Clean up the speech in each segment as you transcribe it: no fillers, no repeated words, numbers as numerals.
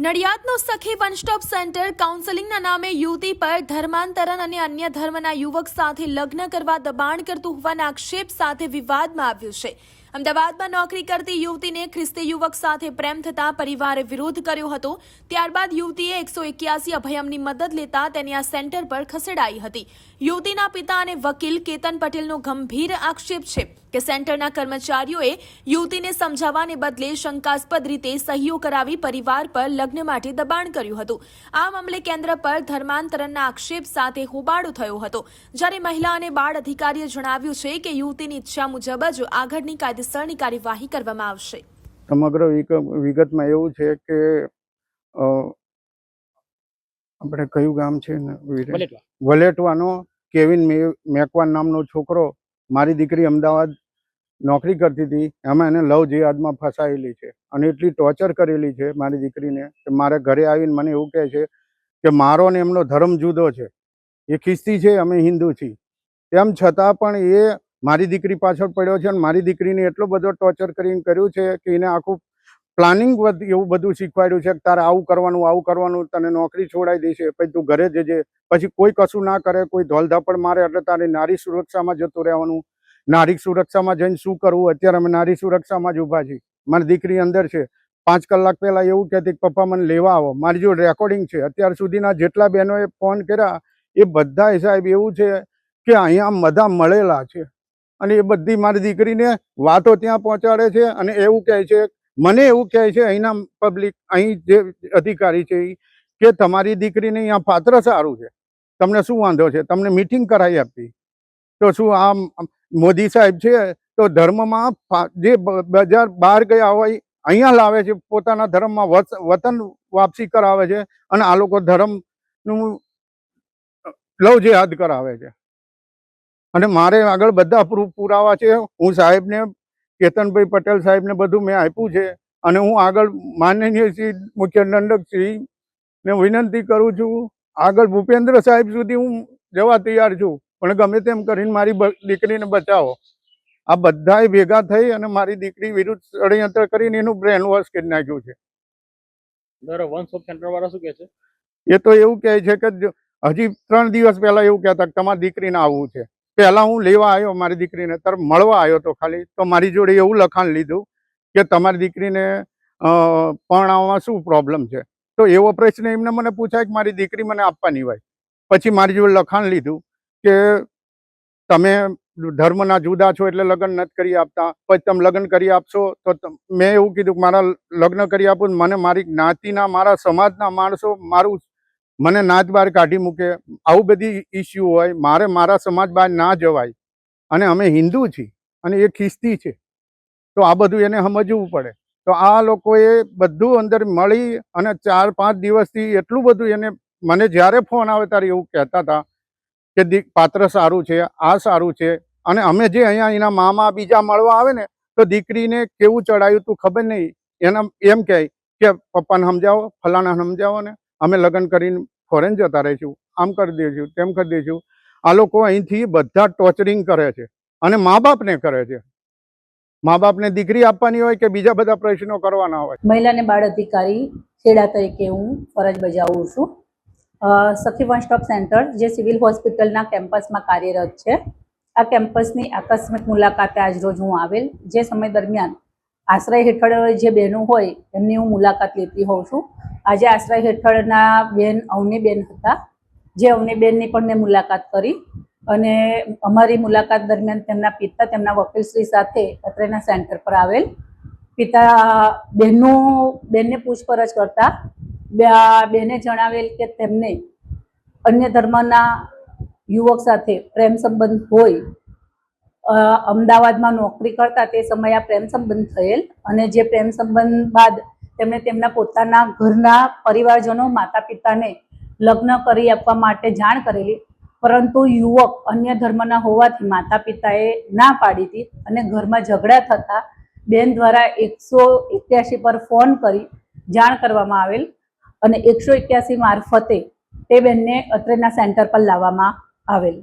નડિયાદનું સખી one stop centre કાઉન્સેલિંગના નામે યુવતી પર ધર્માંતરણ અને અન્ય ધર્મના યુવક સાથે લગ્ન કરવા દબાણ કરતું હોવાના આક્ષેપ સાથે વિવાદમાં આવ્યું છે। અમદાવાદમાં નોકરી કરતી યુવતીને ખ્રિસ્તી યુવક સાથે પ્રેમ થતા પરિવારે વિરોધ કર્યો હતો। ત્યારબાદ યુવતીએ 181 અભયમની મદદ લેતા તેને આ સેન્ટર પર ખસેડાઈ હતી। યુવતીના પિતા અને વકીલ કેતન પટેલનો ગંભીર આક્ષેપ છે કે સેન્ટરના કર્મચારીઓએ યુવતીને સમજાવવાને બદલે શંકાસ્પદ રીતે સહીઓ કરાવી પરિવાર પર લગ્ન માટે દબાણ કર્યું હતું। આ મામલે કેન્દ્ર પર ધર્માંતરણના આક્ષેપ સાથે હોબાળો થયો હતો, જ્યારે મહિલા અને બાળ અધિકારીએ જણાવ્યું છે કે યુવતીની ઈચ્છા મુજબ જ આગળની કાયદેસરની કાર્યવાહી કરવામાં આવશે। સમગ્ર વિગતમાં એવું છે કે આપણે કયું ગામ છે ને વલેટવાનો કેવિન મેકવાન નામનો છોકરો મારી દીકરી અમદાવાદ નોકરી કરતી હતી, એમાં એને લવ જિહાદમાં ફસાયેલી છે અને એટલી ટોર્ચર કરેલી છે મારી દીકરીને કે મારે ઘરે આવીને મને એવું કહે છે કે મારો ને એમનો ધર્મ જુદો છે, એ ખ્રિસ્તી છે, અમે હિન્દુ છીએ। તેમ છતાં પણ એ મારી દીકરી પાછળ પડ્યો છે અને મારી દીકરીને એટલો બધો ટોર્ચર કરીને કર્યું છે કે એને આખું પ્લાનિંગ એવું બધું શીખવાડ્યું છે કે તારે આવું કરવાનું, તને નોકરી છોડાવી દેશે, પછી તું ઘરે જજે, પછી કોઈ કશું ના કરે, કોઈ ધોલધાપડ મારે એટલે તારે નારી સુરક્ષામાં જતું રહેવાનું। નારી સુરક્ષામાં જઈને શું કરવું? અત્યારે અમે નારી સુરક્ષામાં જ ઊભા છીએ। મારી દીકરી અંદર છે। 5 કલાક પહેલા એવું કહેતી કે પપ્પા મને લેવા આવો, મારી જોડે રેકોર્ડિંગ છે। અત્યાર સુધીના જેટલા બહેનોએ ફોન કર્યા એ બધા સાહેબ એવું છે કે અહીંયા બધા મળેલા છે અને એ બધી મારી દીકરીને વાતો ત્યાં પહોંચાડે છે અને એવું કહે છે, મને એવું કહે છે અહીંના પબ્લિક, અહીં જે અધિકારી છે કે તમારી દીકરીને અહીંયા પાત્ર સારું છે, તમને શું વાંધો છે, તમને મીટિંગ કરાવી આપી તો શું? આ મોદી સાહેબ છે તો ધર્મમાં જે બહાર ગયા હોય અહીંયા લાવે છે, પોતાના ધર્મમાં વતન વાપસી કરાવે છે અને આ લોકો ધર્મનું લવ જેહાદ કરાવે છે। અને મારે આગળ બધા પુરાવા છે। હું સાહેબને, કેતનભાઈ પટેલ સાહેબને બધું મેં આપ્યું છે અને હું આગળ માનનીય શ્રી મુખ્ય દંડકશ્રીને વિનંતી કરું છું, આગળ ભૂપેન્દ્ર સાહેબ સુધી હું જવા તૈયાર છું, પણ ગમે તેમ કરીને મારી દીકરીને બચાવો। આ બધાએ ભેગા થઈ અને મારી દીકરી વિરુદ્ધ ષડયંત્ર કરીને એનું બ્રેન વોશ કરી નાખ્યું છે। વન સ્ટોપ સેન્ટર વાળા શું કહે છે? એ તો એવું કહે છે કે હજી 3 દિવસ પહેલા એવું કહેતા કે તમારી દીકરીને આવવું છે। પહેલા હું લેવા આવ્યો મારી દીકરીને, તરફ મળવા આવ્યો તો ખાલી, તો મારી જોડે એવું લખાણ લીધું કે તમારી દીકરીને પરણાવવામાં શું પ્રોબ્લેમ છે? તો એવો પ્રશ્ન એમને મને પૂછાય કે મારી દીકરી મને આપવાની હોય। પછી મારી જોડે લખાણ લીધું કે તમે ધર્મના જુદા છો એટલે લગ્ન નથી કરી આપતા, પછી તમે લગ્ન કરી આપશો તો મેં એવું કીધું કે મારા લગ્ન કરી આપું, મને મારી જ્ઞાતિના, મારા સમાજના માણસો મને નાત બહાર કાઢી મૂકે, આવું બધી ઇસ્યુ હોય, મારા સમાજ બહાર ના જવાય અને અમે હિન્દુ છીએ અને એ ખ્રિસ્તી છે, તો આ બધું એને સમજવું પડે। તો આ લોકોએ બધું અંદર મળી અને 4-5 દિવસથી એટલું બધું એને, મને જ્યારે ફોન આવે ત્યારે એવું કહેતા હતા કે પાત્ર સારું છે, આ સારું છે, અને અમે જે અહીંયા એના મામા બીજા મળવા આવે ને તો દીકરીને કેવું ચડાયું તું ખબર નહીં, એના એમ કહે કે પપ્પાને સમજાવો, ફલાણાને સમજાવો ને અમે લગ્ન કરીને ફોરેન જતા રહીશું, આમ કરી દઈશું, તેમ કરી દઈશું। આ લોકો અહીંથી બધા ટોર્ચરિંગ કરે છે અને મા બાપને કરે છે। મા બાપને દીકરી આપવાની હોય કે બીજા બધા પ્રશ્નો કરવાના હોય। મહિલા અને બાળ અધિકારી ખેડા તરીકે હું ફરજ બજાવું છું। સખી વન સ્ટોપ સેન્ટર જે સિવિલ હોસ્પિટલના કેમ્પસમાં કાર્યરત છે, આ કેમ્પસની આકસ્મિક મુલાકાતે આજરોજ હું આવેલ। જે સમય દરમિયાન આશ્રય હેઠળ જે બહેનો હોય એમની હું મુલાકાત લેતી હોઉં છું। આજે આશ્રય હેઠળના બેન અવનીબેન હતા, જે અવનીબેનની પણ મેં મુલાકાત કરી અને અમારી મુલાકાત દરમિયાન તેમના પિતા તેમના વકીલશ્રી સાથે અત્રેના સેન્ટર પર આવેલ। પિતા બેનને પૂછપરછ કરતા બેને જણાવેલ કે તેમને અન્ય ધર્મના યુવક સાથે પ્રેમ સંબંધ હોય, અમદાવાદમાં નોકરી કરતા તે સમયે આ પ્રેમ સંબંધ થયેલ અને જે પ્રેમ સંબંધ બાદ તેમણે તેમના પોતાના ઘરના પરિવારજનો, માતા પિતાને લગ્ન કરી આપવા માટે જાણ કરેલી, પરંતુ યુવક અન્ય ધર્મના હોવાથી માતા પિતાએ ના પાડી હતી અને ઘરમાં ઝઘડા થતા બેન દ્વારા 181 પર ફોન કરી જાણ કરવામાં આવેલ અને 181 મારફતે તે બેનને અત્રેના સેન્ટર પર લાવવામાં આવેલ।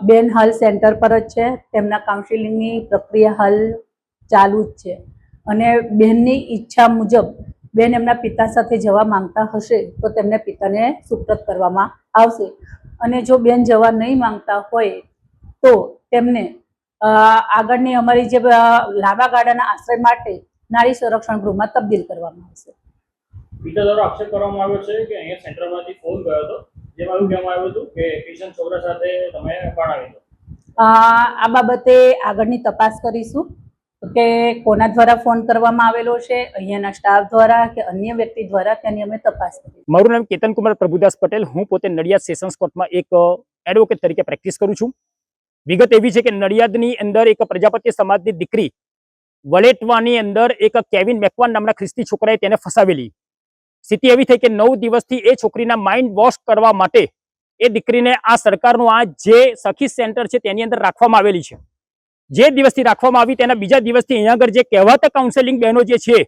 બેન હાલ સેન્ટર પર જ છે, તેમના કાઉન્સિલિંગની પ્રક્રિયા હાલ ચાલુ જ છે અને બેનની ઈચ્છા મુજબ બેન એમના પિતા સાથે જવા માંગતા હશે તો તેમને પિતાને સુપ્રત કરવામાં આવશે, અને જો બેન જવા નહીં માંગતા હોય તો તેમને આગળની અમારી જે લાંબા ગાળાના આશ્રય માટે નારી સંરક્ષણ ગૃહમાં તબદીલ કરવામાં આવશે. પિતા દ્વારા આક્ષેપ કરવામાં આવ્યો છે કે અહીંયા સેન્ટરમાંથી ફોન ગયો હતો જેમાં એવું કહેવામાં આવ્યું હતું કે કિશન છોકરા સાથે તમે ભણાવી દો. આ બાબતે આગળની તપાસ કરીશું કે કોના દ્વારા ફોન કરવામાં આવેલો છે, અહીંયાના સ્ટાફ દ્વારા કે અન્ય વ્યક્તિ દ્વારા, તેની અમે તપાસ કરીશું. મારું નામ કેતનકુમાર પ્રભુદાસ પટેલ. હું પોતે નડિયાદ સેશન્સ કોર્ટમાં એક એડવોકેટ તરીકે પ્રેક્ટિસ કરું છું. વિગત એવી છે કે નડિયાદની અંદર એક પ્રજાપતિ સમાજની દીકરી વલેટવાની અંદર એક કેવિન મેકવાન નામના ખ્રિસ્તી છોકરાએ તેને ફસાવેલી. સ્થિતિ એવી થઈ કે 9 દિવસથી એ છોકરીના માઇન્ડ વોશ કરવા માટે એ દીકરીને આ સરકારનું આ જે સખી સેન્ટર છે તેની અંદર રાખવામાં આવેલી છે. જે દિવસથી રાખવામાં આવી તેના બીજા દિવસથી અહીંયા આગળ જે કહેવાતા કાઉન્સેલિંગ બહેનો જે છે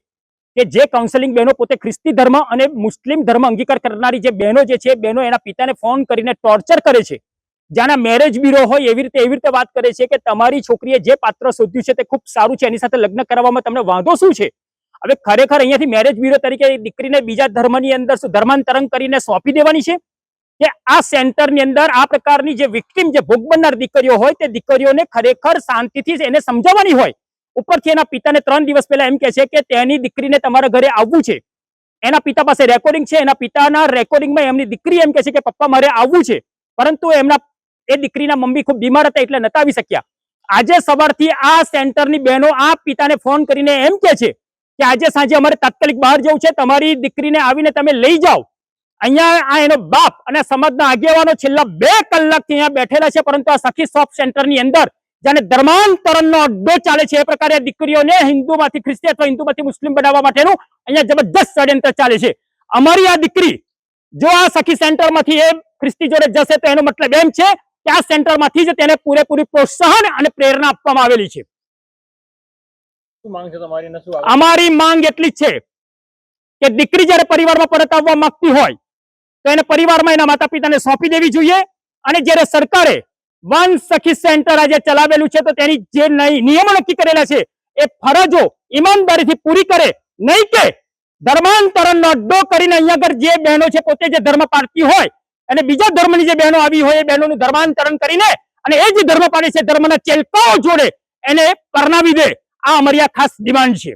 કે જે કાઉન્સેલિંગ બહેનો પોતે ખ્રિસ્તી ધર્મ અને મુસ્લિમ ધર્મ અંગીકાર કરનારી જે બહેનો જે છે, બહેનો એના પિતાને ફોન કરીને ટોર્ચર કરે છે. જ્યાંના મેરેજ બ્યુરો હોય એવી રીતે વાત કરે છે કે તમારી છોકરીએ જે પાત્ર શોધ્યું છે તે ખૂબ સારું છે, એની સાથે લગ્ન કરવામાં તમને વાંધો શું છે? હવે ખરેખર અહીંયાથી મેરેજ બ્યુરો તરીકે દીકરીને બીજા ધર્મની અંદર ધર્માંતરણ કરીને સોંપી દેવાની છે કે આ સેન્ટરની અંદર આ પ્રકારની જે વિક્ટિમ જે ભોગ બનનાર દીકરીઓ હોય તે દીકરીઓને ખરેખર શાંતિથી એને સમજાવવાની હોય. ઉપરથી એના પિતાને 3 દિવસ પહેલા એમ કહે છે કે તેની દીકરીને તમારા ઘરે આવવું છે. એના પિતા પાસે રેકોર્ડિંગ છે. એના પિતાના રેકોર્ડિંગમાં એમની દીકરી એમ કહે છે કે પપ્પા મારે આવવું છે, પરંતુ એ દીકરીના મમ્મી ખૂબ બીમાર હતા એટલે નતા આવી શક્યા. આજે સવારથી આ સેન્ટરની બહેનો આ પિતાને ફોન કરીને એમ કહે છે કે આજે સાંજે અમારે તાત્કાલિક બહાર જવું છે, તમારી દીકરીને આવીને તમે લઈ જાઓ. અહીંયા આ એનો બાપ અને સમાજના આગેવાનો છેલ્લા 2 કલાકથી અહીંયા બેઠેલા છે, પરંતુ આ સખી શોપ સેન્ટરની અંદર જાણે ધર્માંતરણનો અડ્ડો ચાલે છે એ પ્રકારે દીકરીઓને હિન્દુમાંથી ખ્રિસ્તી અથવા હિન્દુમાંથી મુસ્લિમ બનાવવા માટેનું અહીંયા જબરદસ્ત ષડયંત્ર ચાલે છે. અમારી આ દીકરી જો આ સખી સેન્ટરમાંથી એ ખ્રિસ્તી જોડે જશે તો એનો મતલબ એમ છે કે આ સેન્ટરમાંથી જ તેને પૂરેપૂરી પ્રોત્સાહન અને પ્રેરણા આપવામાં આવેલી છે. શું માંગ છે તમારી ને શું અમારી માંગ એટલી જ છે કે દીકરી જ્યારે પરિવારમાં પરત આવવા માંગતી હોય તો એને પરિવારમાં એના માતા પિતાને સોંપી દેવી જોઈએ. અને જ્યારે સરકારે વન સખી સેન્ટર આજે ચલાવેલું છે તો તેની જે નિયમો નક્કી કરેલા છે એ ફરજો ઈમાનદારીથી પૂરી કરે, નહીં કે ધર્માંતરણનો અડ્ડો કરીને અહીંયા આગળ જે બહેનો છે પોતે જે ધર્મ પાળતી હોય અને બીજા ધર્મની જે બહેનો આવી હોય એ બહેનોનું ધર્માંતરણ કરીને અને એ જે ધર્મ પાળે છે ધર્મના ચેલકાઓ જોડે એને પરણાવી દે. આ અમારી આ ખાસ ડિમાન્ડ છે.